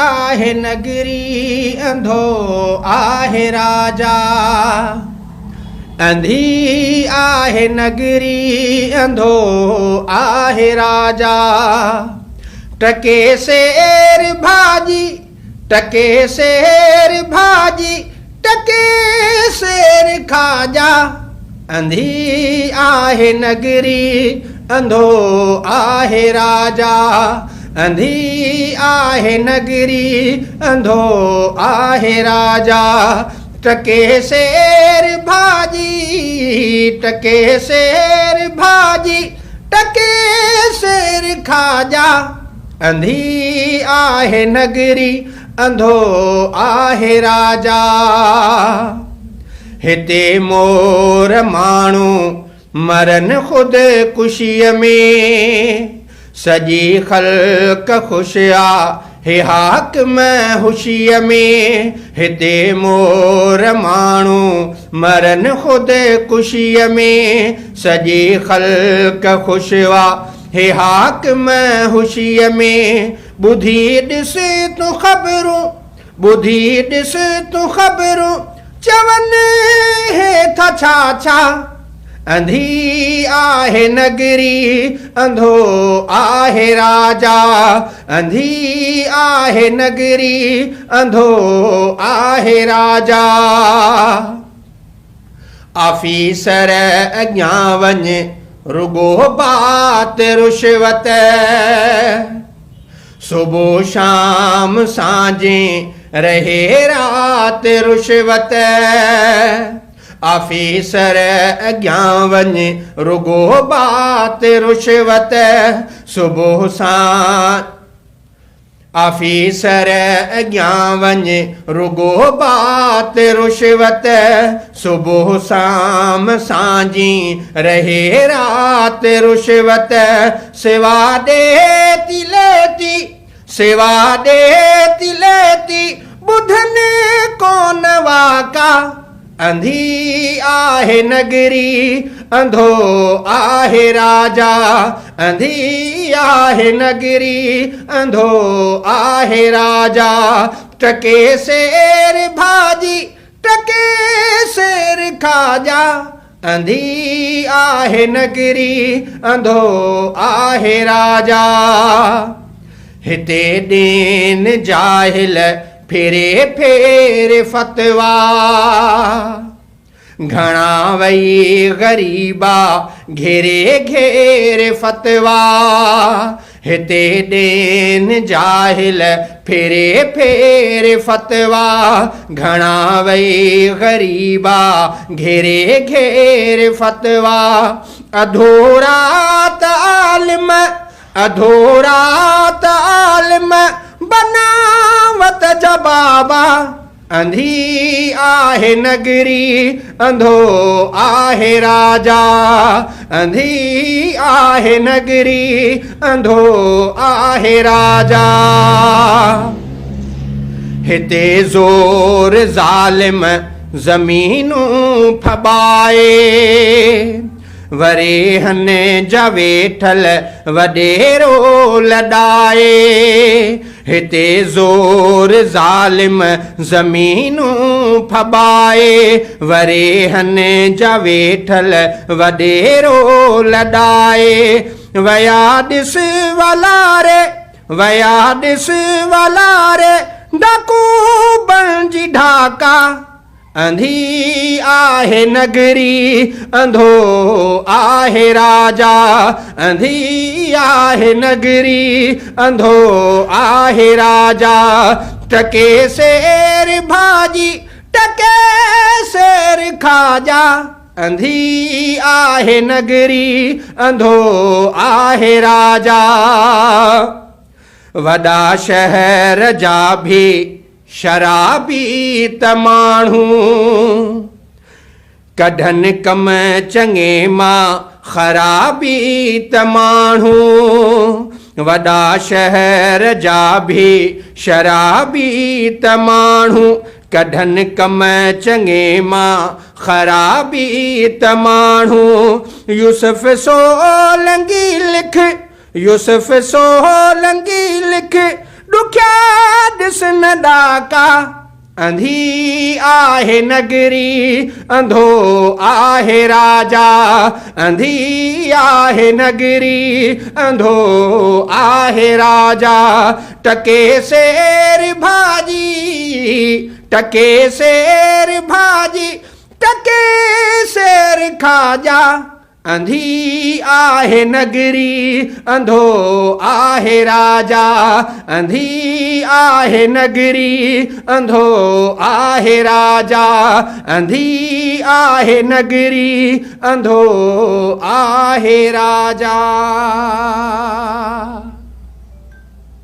आहे नगरी अंधो आहे राजा अंधी आहे नगरी अंधो आहे राजा टके शेर भाजी टके शेर भाजी टके शेर खाजा अंधी आहे नगरी अंधो आहे राजा अंधी आहे नगरी अंधो आहे राजा टके शेर भाजी टके शेर भाजी टके शेर खाजा अंधी आहे नगरी अंधो आहे राजा हिते मोर माण्हू मरन खुद कुशीअ में सजी ख़ल्क़ ख़ुशि आहे हाकिम हुशीअ में हिते मोर माण्हू मरन खुद कुशीअ में सजी ख़ल्क़ ख़ुशि आहे हाकिम हुशीअ में ॿुधी ॾिस तूं ख़बरूं ॿुधी ॾिस तूं ख़बरूं चवनि हेठा छा छा अंधी आहे नगरी अंधो आहे राजा अंधी आहे नगरी अंधो आहे राजा आफीसर अॻियां वञ रुगो बात रुशवत सुबुह शाम सांझे रहे रात रुशवत आफीसर अॻियां वञ रुगो बात रुशवत सुबुह सां आफीसर अॻियां वञ रुगो बात रुशवत सुबुह शाम सांझी रहे रात रुशवत सिवा ॾेती लेती सिवा ॾेती लेती ॿुधनि कोन वाका अंधी आहे नगरी अंधो आहे राजा अंधी आहे नगरी अंधो आहे राजा टके शेर भाजी टके शेर खाजा अंधी आहे नगरी अंधो आहे राजा हिते ॾीन जाहिल फेरे फेरे फतवा घणा वई ग़रीबा घेरे घेरे फतवा हिते ॾीन जाहिल फेरे फेरे फतवा घणा वई ग़रीबा घेरे घेरे फतवा अधूरात आलिम अधूरात आलिम बनावत जबाबा अंधी आहे नगरी अंधो आहे राजा अंधी आहे नगरी अंधो आहे राजा हिते ज़ोर ज़ालिम ज़मीनूं फॿाए वरेहन जा वेठल वॾेरो लॾाए हिते ज़ोर ज़ालिम ज़मीनूं फॿाए वरेहन जा वेठल वॾेरो लॾाए वया ॾिस वलारे वया ॾिस वलारे डाकू बणिजी ढाका अंधी आहे नगरी अंधो आहे राजा अंधी आहे नगरी अंधो आहे राजा टके शेर भाजी टके शेर खाजा अंधी आहे नगरी अंधो आहे राजा वॾा शहर जा भी शराबी त माण्हू कढनि कम चङे मां ख़राबी त माण्हू वॾा शहर जा भी शराबी त माण्हू कढनि कम चङे मां ख़राबी त माण्हू यूसुफ सोलंगी लिख यूसुफ सोलंगी लिख ॾुखिया कृष्ण डाका अंधी आहे नगरी अंधो आहे राजा अंधी आहे नगरी अंधो आहे राजा टके शेर भाजी टके शेर भाजी टके शेर खाजा अंधी आहे नगरी अंधो आहे राजा अंधी आहे नगरी अंधो आहे राजा अंधी आहे नगरी अंधो आहे राजा।